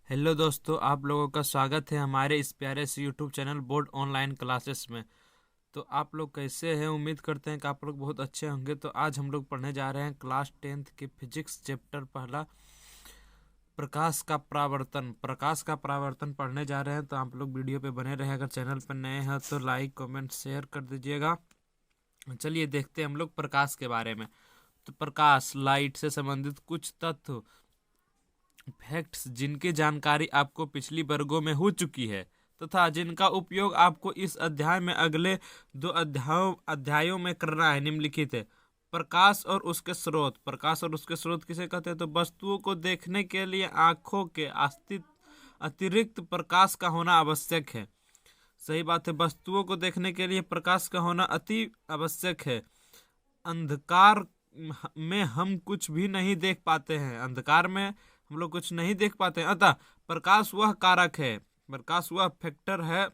Hello दोस्तों, आप लोगों का स्वागत है हमारे इस प्यारे से YouTube channel board online classes में। तो आप लोग कैसे हैं? उम्मीद करते हैं कि आप लोग बहुत अच्छे होंगे। तो आज हम लोग पढ़ने जा रहे हैं क्लास 10th के फिजिक्स चैप्टर पहला, प्रकाश का परावर्तन पढ़ने जा रहे हैं। तो आप लोग वीडियो पे बने रहें। अगर चैनल पर नए हैं तो लाइक कमेंट शेयर कर दीजिएगा। चलिए देखते हैं हम लोग प्रकाश के बारे में। तो प्रकाश लाइट से संबंधित कुछ तथ्य फैक्ट्स जिनकी जानकारी आपको पिछली वर्गों में हो चुकी है तथा जिनका उपयोग आपको इस अध्याय में अगले दो अध्यायों में करना है, निम्नलिखित है। प्रकाश और उसके स्रोत किसे कहते हैं? तो वस्तुओं को देखने के लिए आंखों के अतिरिक्त प्रकाश का होना आवश्यक है। सही बात है, वस्तुओं को देखने के लिए प्रकाश का होना अति आवश्यक है। अंधकार में हम कुछ भी नहीं देख पाते हैं। अंधकार में हम लोग कुछ नहीं देख पाते हैं, अतः प्रकाश वह फैक्टर है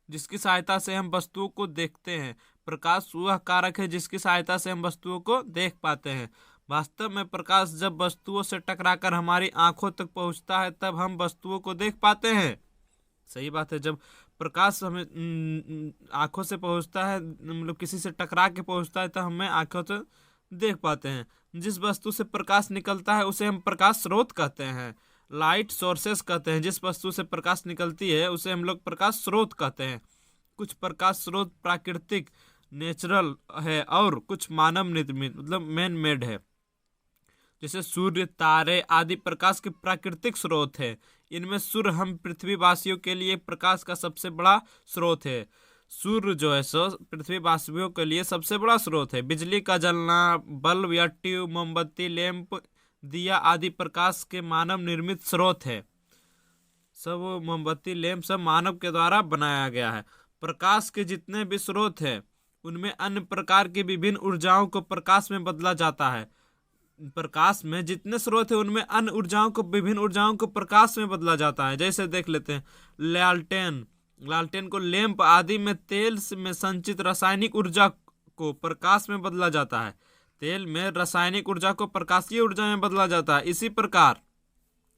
जिसकी सहायता से हम वस्तुओं को देखते हैं। प्रकाश वह कारक है जिसकी सहायता से हम वस्तुओं को देख पाते हैं। वास्तव में प्रकाश जब वस्तुओं से टकराकर हमारी आंखों तक पहुंचता है तब हम वस्तुओं को देख पाते हैं। सही बात है, जब प्रकाश हमें आंखों से पहुंचता है, मतलब किसी से टकरा के पहुंचता है, तो हमें आंखों से देख पाते हैं। जिस वस्तु से प्रकाश निकलता है उसे हम प्रकाश स्रोत कहते हैं, लाइट सोर्सेस कहते हैं। जिस वस्तु से प्रकाश निकलती है उसे हम लोग प्रकाश स्रोत कहते हैं। कुछ प्रकाश स्रोत प्राकृतिक नेचुरल है और कुछ मानव निर्मित मतलब मैन मेड है। जैसे सूर्य, तारे आदि प्रकाश के प्राकृतिक स्रोत है। इनमें सूर्य हम पृथ्वीवासियों के लिए प्रकाश का सबसे बड़ा स्रोत है। सूर्य जो है सो पृथ्वीवासियों के लिए सबसे बड़ा स्रोत है। बिजली का जलना, बल्ब या ट्यूब, मोमबत्ती, लैंप, दिया आदि प्रकाश के मानव निर्मित स्रोत है। सब मोमबत्ती, लैंप सब मानव के द्वारा बनाया गया है। प्रकाश के जितने भी स्रोत है उनमें अन्य प्रकार की विभिन्न ऊर्जाओं को प्रकाश में बदला जाता है। प्रकाश में जितने स्रोत है उनमें अन्य विभिन्न ऊर्जाओं को प्रकाश में बदला जाता है। जैसे देख लेते हैं, लालटेन को लैंप आदि में तेल में संचित रासायनिक ऊर्जा को प्रकाश में बदला जाता है। तेल में रासायनिक ऊर्जा को प्रकाशीय ऊर्जा में बदला जाता है। इसी प्रकार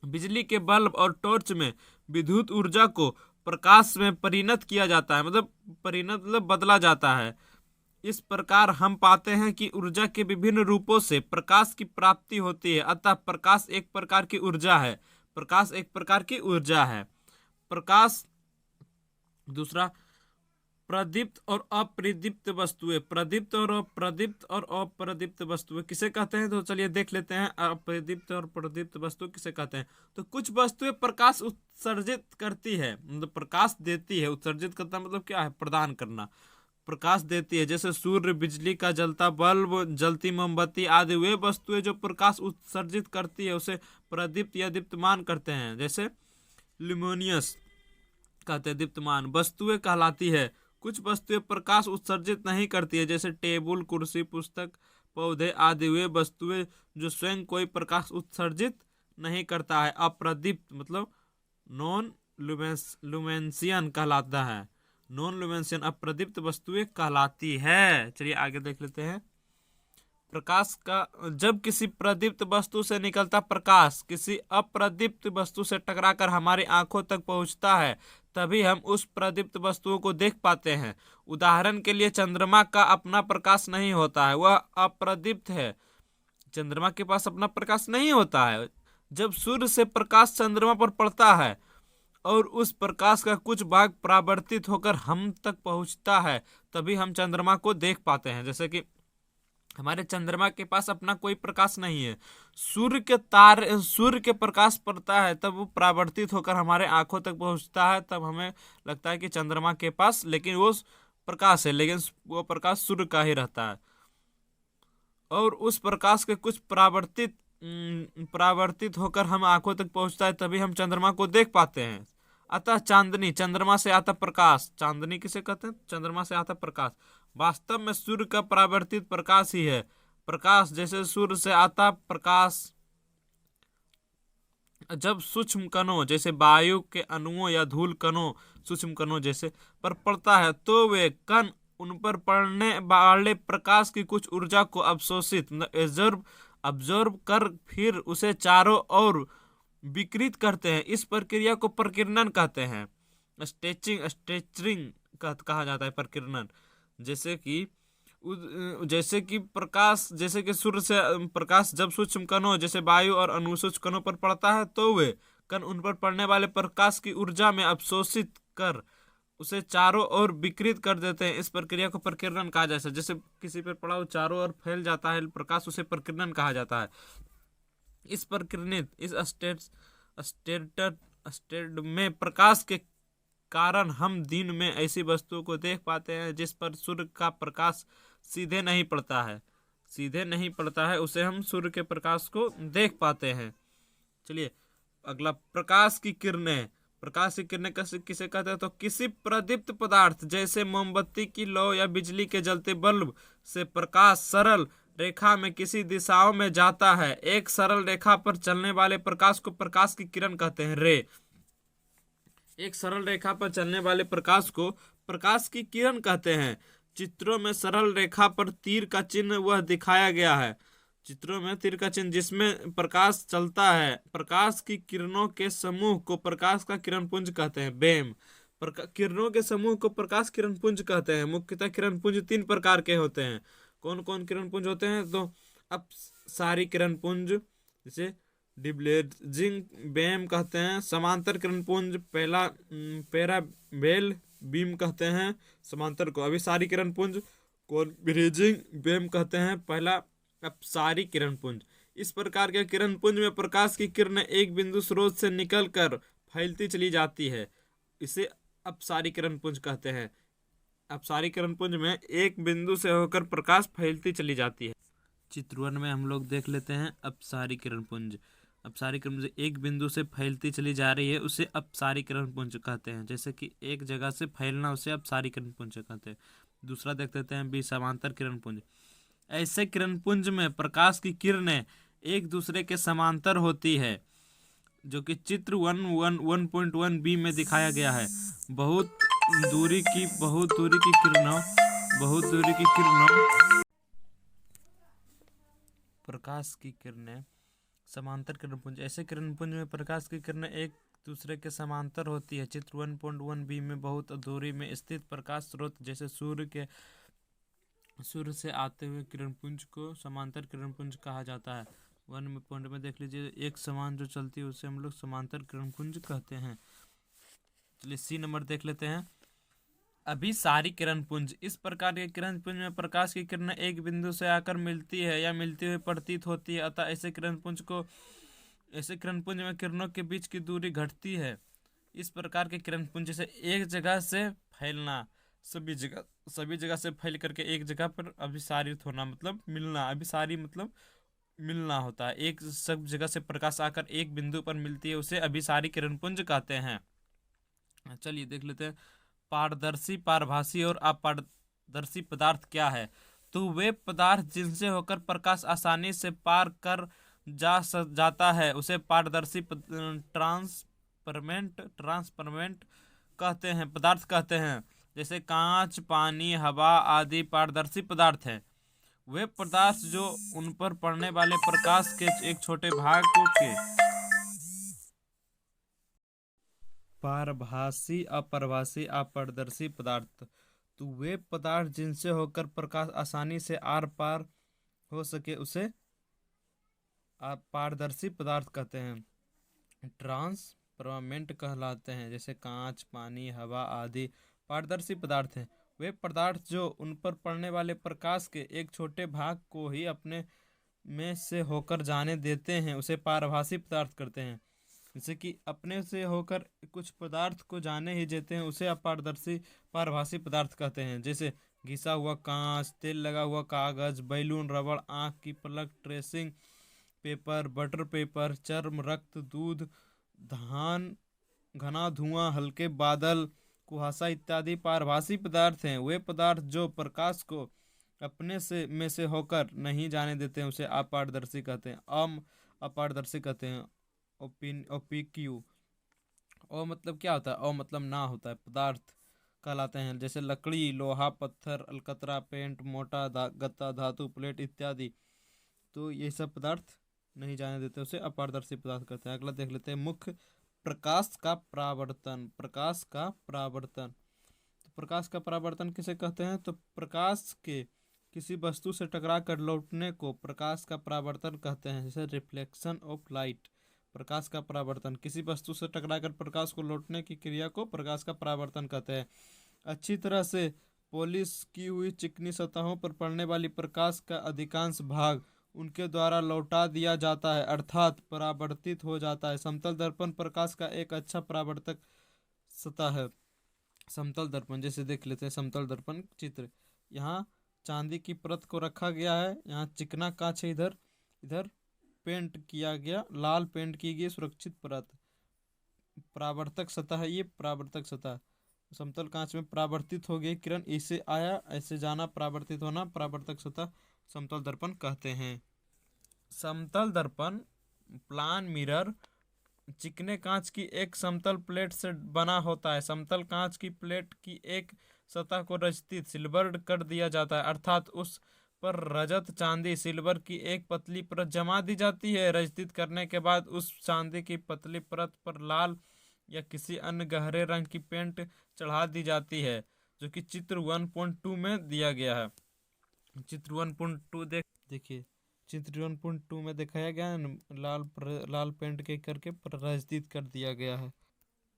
बिजली के बल्ब और टॉर्च में विद्युत ऊर्जा को प्रकाश में परिणत किया जाता है, मतलब बदला जाता है। इस प्रकार हम पाते हैं कि ऊर्जा के विभिन्न रूपों से प्रकाश की प्राप्ति होती है। अतः प्रकाश एक प्रकार की ऊर्जा है। प्रकाश दूसरा, प्रदीप्त और अप्रदीप्त वस्तुएं। प्रदीप्त और अप्रदीप्त वस्तुएं किसे कहते हैं? तो चलिए देख लेते हैं, अप्रदीप्त और प्रदीप्त वस्तु किसे कहते हैं। तो कुछ वस्तुएं प्रकाश उत्सर्जित करती है, मतलब प्रकाश देती है। उत्सर्जित करता मतलब क्या है? प्रदान करना। प्रकाश देती है, जैसे सूर्य, बिजली का जलता बल्ब, जलती मोमबत्ती आदि वे वस्तुएं जो प्रकाश उत्सर्जित करती है उसे प्रदीप्त या दीप्तमान करते हैं। जैसे ल्यूमिनियस कहते हैं दीप्तमान वस्तुएं कहलाती है। कुछ वस्तुएं प्रकाश उत्सर्जित नहीं करती है, जैसे टेबल, कुर्सी, पुस्तक, पौधे आदि वे वस्तुएं जो स्वयं कोई प्रकाश उत्सर्जित नहीं करता है। अप्रदीप्त मतलब नॉन लुमेंसियन कहलाता है। नॉन लुमेंसियन अप्रदीप्त वस्तुएं कहलाती है। चलिए आगे देख लेते हैं। प्रकाश का जब किसी प्रदीप्त वस्तु से निकलता प्रकाश किसी अप्रदीप्त वस्तु से टकराकर हमारी आंखों तक पहुंचता है तभी हम उस प्रदीप्त वस्तुओं को देख पाते हैं। उदाहरण के लिए चंद्रमा का अपना प्रकाश नहीं होता है, वह अप्रदीप्त है। चंद्रमा के पास अपना प्रकाश नहीं होता है। जब सूर्य से प्रकाश चंद्रमा पर पड़ता है और उस प्रकाश का कुछ भाग परावर्तित होकर हम तक पहुंचता है तभी हम चंद्रमा को देख पाते हैं। जैसे कि हमारे चंद्रमा के पास अपना कोई प्रकाश नहीं है, सूर्य के प्रकाश पड़ता है तब वो परावर्तित होकर हमारे आंखों तक पहुंचता है, तब हमें लगता है कि चंद्रमा के पास लेकिन वो प्रकाश है, लेकिन वो प्रकाश सूर्य का ही रहता है। और उस प्रकाश के कुछ परावर्तित होकर हम आंखों तक पहुंचता है तभी हम चंद्रमा को देख पाते हैं। अतः चांदनी चंद्रमा से आता प्रकाश, चांदनी किसे कहते हैं? चंद्रमा से आता प्रकाश वास्तव में सूर्य का परावर्तित प्रकाश ही है। प्रकाश जैसे सूर्य से आता प्रकाश जब सूक्ष्म कणों जैसे वायु के अणुओं या धूल कणों, सूक्ष्म कणों जैसे पर पड़ता है तो वे कण उन पर पड़ने वाले प्रकाश की कुछ ऊर्जा को अवशोषित एब्जॉर्ब कर फिर उसे चारों ओर विकृत करते हैं। इस प्रक्रिया को प्रकीर्णन कहते हैं। स्टेचरिंग कहा जाता है प्रकीर्णन। जैसे कि प्रकाश, जैसे कि सूर्य से प्रकाश जब सूक्ष्म कणों जैसे वायु और अनुसूक्ष्म कणों पर पड़ता है तो वे कण उन पर पड़ने वाले प्रकाश की ऊर्जा में अवशोषित कर उसे चारों ओर विकृत कर देते हैं। इस प्रक्रिया को प्रकीर्णन कहा जाता है। जैसे किसी पर पड़ा हुआ चारों ओर फैल जाता है प्रकाश, उसे प्रकीर्णन कहा जाता है। इस प्रकीर्णित इस स्टेट में प्रकाश के कारण हम दिन में ऐसी वस्तुओं को देख पाते हैं जिस पर सूर्य का प्रकाश सीधे नहीं पड़ता है, उसे हम सूर्य के प्रकाश को देख पाते हैं। चलिए अगला, प्रकाश की किरणें किसे कहते हैं? तो किसी प्रदीप्त पदार्थ जैसे मोमबत्ती की लौ या बिजली के जलते बल्ब से प्रकाश सरल रेखा में किसी दिशाओं में जाता है। एक सरल रेखा पर चलने वाले प्रकाश को प्रकाश की किरण कहते हैं, रे। एक सरल रेखा पर चलने वाले प्रकाश को प्रकाश की किरण कहते हैं। चित्रों में सरल रेखा पर तीर का चिन्ह वह दिखाया गया है। चित्रों में तीर का चिन्ह जिसमें प्रकाश चलता है। प्रकाश की किरणों के समूह को प्रकाश का किरणपुंज कहते हैं, बेम। किरणों के समूह को प्रकाश किरणपुंज कहते हैं। मुख्यतः किरणपुंज 3 प्रकार के होते हैं। कौन कौन किरणपुंज होते हैं? तो अब सारी किरणपुंज, जैसे डिब्लेजिंग बेम कहते हैं। समांतर किरणपुंज पैराबेल बीम कहते हैं समांतर को। अभिसारी किरणपुंज कॉन्वर्जिंग बेम कहते हैं। पहला अपसारी किरणपुंज। इस प्रकार के किरणपुंज में प्रकाश की किरणें एक बिंदु स्रोत से निकलकर फैलती चली जाती है, इसे अपसारी किरणपुंज कहते हैं। अपसारी किरणपुंज में एक बिंदु से होकर प्रकाश फैलती चली जाती है। चित्र 1 में हम लोग देख लेते हैं अपसारी किरणपुंज। अपसारी किरणपुंज एक बिंदु से फैलती चली जा रही है, उसे अपसारी किरणपुंज कहते हैं। जैसे कि एक जगह से फैलना, उसे अपसारी किरणपुंज कहते हैं। दूसरा देख लेते हैं समांतर किरणपुंज। ऐसे किरणपुंज में प्रकाश की किरणें एक दूसरे के समांतर होती है, जो कि चित्र 1.1 बी में दिखाया गया है। बहुत दूरी की किरणों प्रकाश की किरणें समांतर किरणपुंज। ऐसे किरणपुंज में प्रकाश की किरणें एक दूसरे के समांतर होती है। चित्र 1.1 बी में बहुत दूरी में स्थित प्रकाश स्रोत जैसे सूर्य से आते हुए किरणपुंज को समांतर किरणपुंज कहा जाता है। 1 में देख लीजिए, एक समान जो चलती है उसे हम लोग समांतर किरणपुंज कहते हैं। चलिए सी नंबर देख लेते हैं, अभिसारी किरणपुंज। इस प्रकार के किरणपुंज में प्रकाश की किरणें एक बिंदु से आकर मिलती है या मिलती हुई प्रतीत होती है, अतः ऐसे किरणपुंज में किरणों के बीच की दूरी घटती है। इस प्रकार के किरणपुंज से एक जगह से फैलना, सभी जगह से फैल करके एक जगह पर अभिसारित होना, मतलब मिलना। अभिसारी मतलब मिलना होता है। एक सब जगह से प्रकाश आकर एक बिंदु पर मिलती है, उसे अभिसारी किरणपुंज कहते हैं। चलिए देख लेते हैं, पारदर्शी, पारभासी और अपारदर्शी पदार्थ क्या है? तो वे पदार्थ जिनसे होकर प्रकाश आसानी से पार कर जाता है उसे पारदर्शी ट्रांसपरेंट कहते हैं, पदार्थ कहते हैं। जैसे कांच, पानी, हवा आदि पारदर्शी पदार्थ है। वे पदार्थ जो उन पर पड़ने वाले प्रकाश के एक छोटे भाग को पारभासी, अपारभासी, अपारदर्शी पदार्थ। तो वे पदार्थ जिनसे होकर प्रकाश आसानी से आर पार हो सके उसे पारदर्शी पदार्थ कहते हैं, ट्रांसपरेंट कहलाते हैं। जैसे कांच, पानी, हवा आदि पारदर्शी पदार्थ हैं। वे पदार्थ जो उन पर पड़ने वाले प्रकाश के एक छोटे भाग को ही अपने में से होकर जाने देते हैं, उसे पारभासी पदार्थ करते हैं। जैसे कि अपने से होकर कुछ पदार्थ को जाने ही देते हैं, उसे अपारदर्शी पारभासी पदार्थ कहते हैं। जैसे घिसा हुआ कांच, तेल लगा हुआ कागज, बैलून, रबड़, आँख की पलक, ट्रेसिंग पेपर, बटर पेपर, चर्म, रक्त, दूध, धान, घना धुआं, हल्के बादल, कुहासा इत्यादि पारभासी पदार्थ हैं। वे पदार्थ जो प्रकाश को अपने में से होकर नहीं जाने देते हैं, उसे अपारदर्शी कहते हैं। अपारदर्शी कहते हैं। ओपिक्यू, ओ मतलब क्या होता है? ओ मतलब ना होता है, पदार्थ कहलाते हैं। जैसे लकड़ी, लोहा, पत्थर, अलकतरा, पेंट, मोटा गत्ता, धातु, प्लेट इत्यादि। तो ये सब पदार्थ नहीं जाने देते उसे अपारदर्शी पदार्थ कहते हैं। अगला देख लेते हैं मुख्य प्रकाश का परावर्तन। प्रकाश का परावर्तन, तो प्रकाश का परावर्तन किसे कहते हैं? तो प्रकाश के किसी वस्तु से टकरा कर लौटने को प्रकाश का परावर्तन कहते हैं, जैसे रिफ्लेक्शन ऑफ लाइट। प्रकाश का परावर्तन, किसी वस्तु से टकराकर प्रकाश को लौटने की क्रिया को प्रकाश का परावर्तन कहते हैं। अच्छी तरह से पॉलिश की हुई चिकनी सतहों पर पड़ने वाली प्रकाश का अधिकांश भाग उनके द्वारा लौटा दिया जाता है, अर्थात परावर्तित हो जाता है। समतल दर्पण प्रकाश का एक अच्छा परावर्तक सतह है। समतल दर्पण, जैसे देख लेते हैं समतल दर्पण चित्र। यहाँ चांदी की परत को रखा गया है, यहाँ चिकना कांच है, इधर इधर पेंट किया गया, लाल पेंट की गई सुरक्षित परत। परावर्तक सतह है, ये परावर्तक सतह। समतल कांच में परावर्तित हो गई किरण, इसे आया ऐसे जाना, परावर्तित होना, परावर्तक सतह समतल दर्पण कहते हैं। समतल दर्पण प्लान मिरर चिकने कांच की एक समतल प्लेट से बना होता है। समतल कांच की प्लेट की एक सतह को रजतित सिल्वर्ड कर दिया जाता है, अर्थात उस पर रजत चांदी सिल्वर की एक पतली परत जमा दी जाती है। रजतित करने के बाद उस चांदी की पतली परत पर लाल या किसी अन्य गहरे रंग की पेंट चढ़ा दी जाती है, जो कि चित्र 1.2 में दिया गया है। चित्र 1.2 देखिए, चित्र 1.2 में दिखाया गया है, लाल पेंट के करके रजतित कर दिया गया है।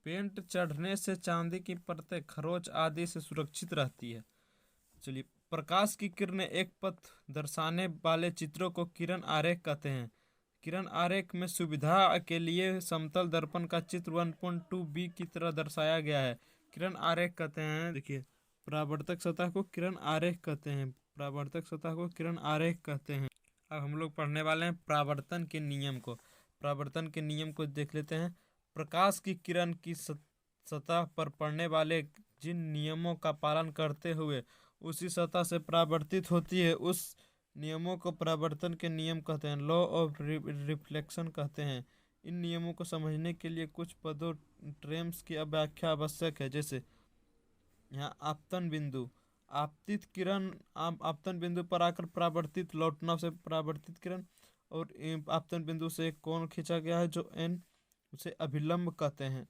पेंट चढ़ने से चांदी की परतें खरोच आदि से सुरक्षित रहती है। चलिए, प्रकाश की किरणें एक पथ दर्शाने वाले चित्रों को किरण आरेख कहते हैं। किरण आरेख में सुविधा के लिए समतल दर्पण का चित्र 1.2b की तरह दर्शाया गया है। किरण आरेख कहते हैं, देखिए, परावर्तक सतह को किरण आरेख कहते हैं। परावर्तक सतह को किरण आरेख कहते हैं। अब हम लोग पढ़ने वाले हैं परावर्तन के नियम को। परावर्तन के नियम को देख लेते हैं। प्रकाश की किरण की सतह पर पड़ने वाले जिन नियमों का पालन करते हुए उसी सतह से परावर्तित होती है, उस नियमों को परावर्तन के नियम कहते हैं, लॉ ऑफ रिफ्लेक्शन कहते हैं। इन नियमों को समझने के लिए कुछ पदों ट्रेम्स की व्याख्या आवश्यक है, जैसे यहाँ आपतन बिंदु, आपतित किरण आपतन बिंदु पर आकर परावर्तित लौटना से परावर्तित किरण, और आपतन बिंदु से एक कोण खींचा गया है जो एन, उसे अभिलंब कहते हैं।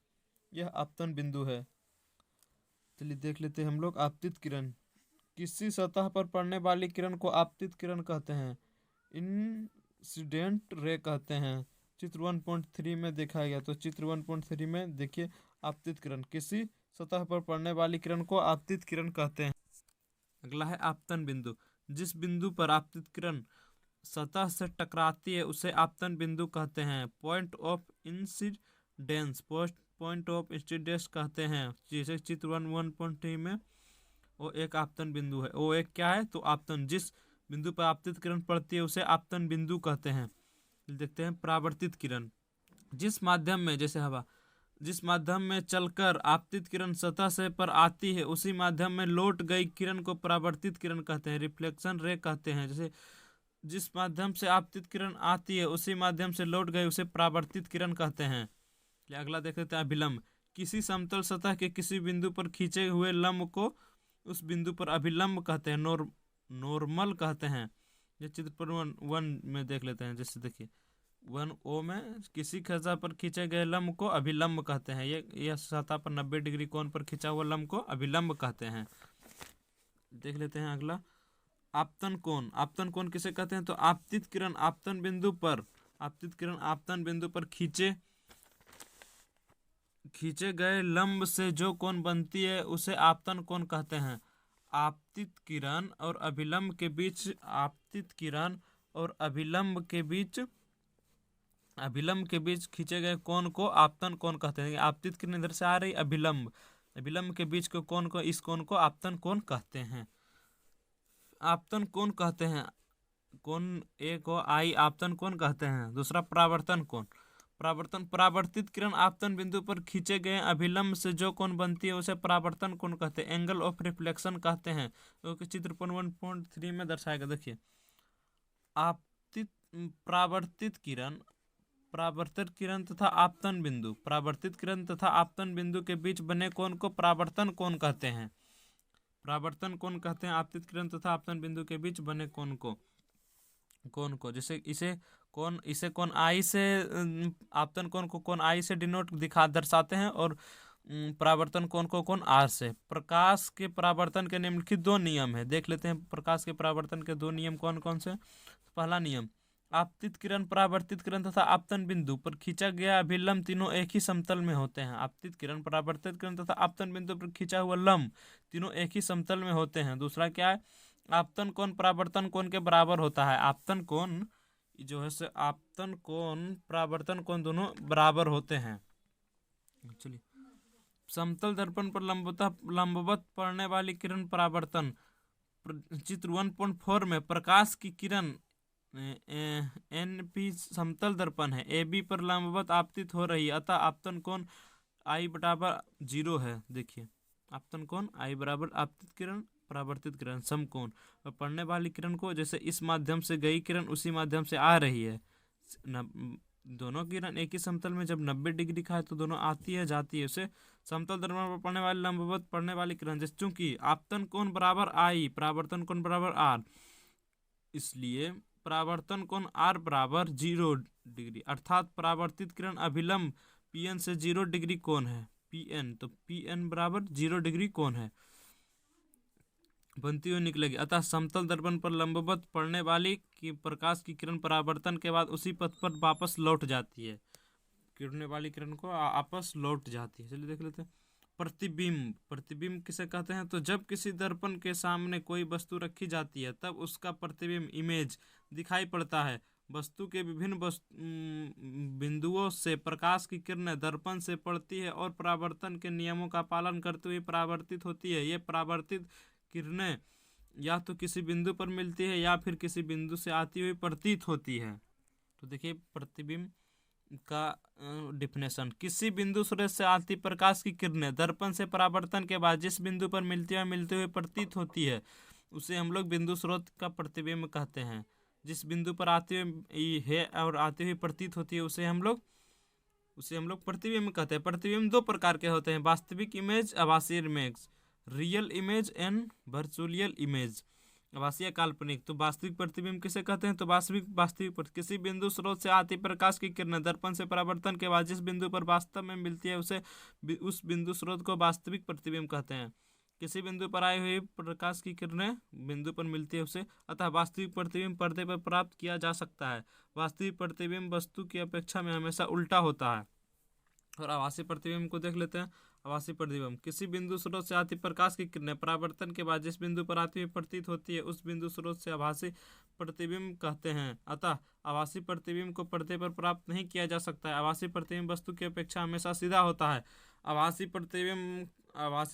यह आपतन बिंदु है। चलिए देख लेते हैं हम लोग आपतित किरण। किसी सतह पर पड़ने वाली किरण को आपतित किरण कहते हैं, इंसिडेंट रे कहते हैं। चित्र 1.3 में देखा गया, तो चित्र 1.3 में देखिए, आपतित किरण, किसी सतह पर पड़ने वाली किरण को आपतित किरण कहते हैं। अगला है आपतन बिंदु। जिस बिंदु पर आपतित किरण सतह से टकराती है उसे आपतन बिंदु कहते हैं। Point of incidence, point of incidence कहते हैं, जैसे चित्र 1.3 में वो एक आपतन बिंदु है। वो एक क्या है? तो आपतन, जिस बिंदु पर आपतित किरण पड़ती है उसे आपतन बिंदु कहते हैं। देखते हैं परावर्तित किरण। जिस माध्यम में, जैसे हवा, जिस माध्यम में चलकर आपतित किरण सतह से पर आती है उसी माध्यम में लौट गई किरण को परावर्तित किरण कहते हैं, रिफ्लेक्शन रे कहते हैं। जैसे जिस माध्यम से आपतित किरण आती है उसी माध्यम से लौट गई उसे परावर्तित किरण कहते हैं। अगला देख लेते हैं अभिलंब। किसी समतल सतह के किसी बिंदु पर खींचे हुए लंब को उस बिंदु पर अभिलंब कहते हैं, नॉर्मल कहते हैं। ये चित्र पर 1 में देख लेते हैं, जैसे देखिए 1O में किसी सतह पर खींचे गए लंब को अभिलंब कहते हैं। यह सतह पर 90 डिग्री कोण पर खींचा हुआ लंब को अभिलंब कहते हैं। देख लेते हैं अगला आपतन कोण। आपतन कोण किसे कहते हैं? तो आपतित किरण आपतन बिंदु पर खींचे गए लंब से जो कोण बनती है उसे आपतन कोण कहते हैं। आपतित किरण और अभिलंब के बीच खींचे गए कोण को आपतन कोण कहते हैं। आपतित किरण इधर से आ रही, अभिलंब के बीच के कोण को, इस कोण को आपतन कोण कहते हैं। आपतन कोण कहते हैं, कोण ए को आई आपतन कोण कहते हैं। दूसरा परावर्तन कोण। परावर्तित किरण आपतन बिंदु पर खींचे गए अभिलंब से जो कोण बनती है उसे परावर्तन कोण कहते हैं, एंगल ऑफ रिफ्लेक्शन कहते हैं। तो चित्र 1.3 में दर्शाएगा। देखिए, परावर्तित किरण तथा आपतन बिंदु के बीच बने कोण को परावर्तन कोण कहते हैं। आपतित किरण तथा आपतन बिंदु के बीच बने कोण को। कोण को, जैसे इसे कोण आई से आपतन कोण को कोण आई से डिनोट दर्शाते हैं, और परावर्तन कोण को कोण आर से। प्रकाश के परावर्तन के निम्नलिखित दो नियम है, देख लेते हैं प्रकाश के परावर्तन के दो नियम कौन कौन से। पहला नियम, आपतित किरण, परावर्तित किरण तथा आपतन बिंदु पर खींचा गया अभिलंब तीनों एक ही समतल में होते हैं। आपतित किरण, परावर्तित किरण तथा आपतन बिंदु पर खींचा हुआ लंब तीनों एक ही समतल में होते हैं। दूसरा क्या है, आपतन कोण परावर्तन कोण के बराबर होता है। आपतन कोण जो है से आपतन कोण परावर्तन कोण दोनों बराबर होते हैं। चलिए, समतल दर्पण पर लंबवत पड़ने वाली किरण परावर्तन। चित्र 1.4 में प्रकाश की किरण NP समतल दर्पण है, AB पर लंबवत आपतित हो रही है, अतः आपतन कोण I बराबर 0 है। देखिए, आपतन कोण I बराबर आपतित किरण परावर्तित किरण समकोण, और पड़ने वाली किरण को जैसे इस माध्यम से गई किरण उसी माध्यम से आ रही है। दोनों किरण एक ही समतल में जब 90 डिग्री का है तो दोनों आती है जाती है, उसे समतल दर्पण पर पड़ने वाली लंबवत पड़ने वाली किरण, जैसे चूंकि आपतन कोण बराबर I, परावर्तन कोण बराबर R, इसलिए परावर्तन कोण R बराबर 0 डिग्री, अर्थात परावर्तित किरण अभिलंब PN से 0 डिग्री कोण है। PN, तो PN बराबर 0 डिग्री कोण है, बनती हुई निकलेगी। अतः समतल दर्पण पर लंबवत पड़ने वाली की प्रकाश की किरण परावर्तन के बाद उसी पथ पर वापस लौट जाती है, गिरने वाली किरण को वापस लौट जाती है। चलिए देख लेते हैं। प्रतिबिंब, प्रतिबिंब किसे कहते हैं, तो जब किसी दर्पण के सामने कोई वस्तु रखी जाती है तब उसका प्रतिबिंब इमेज दिखाई पड़ता है। वस्तु के विभिन्न बिंदुओं से प्रकाश की किरणें दर्पण से पड़ती है और परावर्तन के नियमों का पालन करते हुए परावर्तित होती है। ये परावर्तित किरणें या तो किसी बिंदु पर मिलती है या फिर किसी बिंदु से आती हुई प्रतीत होती है। तो देखिए प्रतिबिंब का डिफिनेशन, किसी बिंदु स्रोत से आती प्रकाश की किरणें दर्पण से परावर्तन के बाद जिस बिंदु पर मिलते हुए प्रतीत होती है उसे हम लोग बिंदु स्रोत का प्रतिबिंब कहते हैं। जिस बिंदु पर आते हुए है और आती हुई प्रतीत होती है उसे हम लोग प्रतिबिंब कहते हैं। प्रतिबिंब दो प्रकार के होते हैं, वास्तविक इमेज, आभासी image, real image and virtual image. आभासीय काल्पनिक, तो वास्तविक प्रतिबिंब किसे कहते हैं, तो वास्तविक किसी बिंदु स्रोत से आती प्रकाश की किरणें दर्पण से परावर्तन के बाद जिस बिंदु पर वास्तव में मिलती है उसे उस बिंदु स्रोत को वास्तविक प्रतिबिंब कहते हैं। किसी बिंदु पर आई हुई प्रकाश की किरणें बिंदु पर मिलती है उसे, अतः वास्तविक प्रतिबिंब पर्दे पर प्राप्त किया जा सकता है। वास्तविक प्रतिबिंब वस्तु की अपेक्षा में हमेशा उल्टा होता है। और आभासी प्रतिबिंब को देख लेते हैं। आभासी प्रतिबिंब, किसी बिंदु स्रोत से आती प्रकाश की किरणें परावर्तन के बाद जिस बिंदु पर आती हुई प्रतीत होती है उस बिंदु स्रोत से आभासी प्रतिबिंब कहते हैं। अतः आभासी प्रतिबिंब को पर्दे पर प्राप्त नहीं किया जा सकता है। आभासी प्रतिबिंब वस्तु की अपेक्षा हमेशा सीधा होता है। आभासी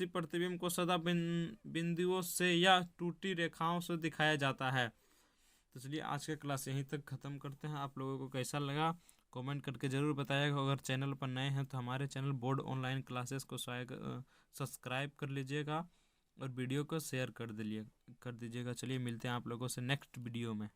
प्रतिबिंब को सदा बिंदुओं से या टूटी रेखाओं से दिखाया जाता है। तो चलिए आज का क्लास यहीं तक ख़त्म करते हैं। आप लोगों को कैसा लगा कमेंट करके ज़रूर बताइएगा। अगर चैनल पर नए हैं तो हमारे चैनल बोर्ड ऑनलाइन क्लासेस को सब्सक्राइब कर लीजिएगा और वीडियो को शेयर कर दीजिएगा। चलिए मिलते हैं आप लोगों से नेक्स्ट वीडियो में।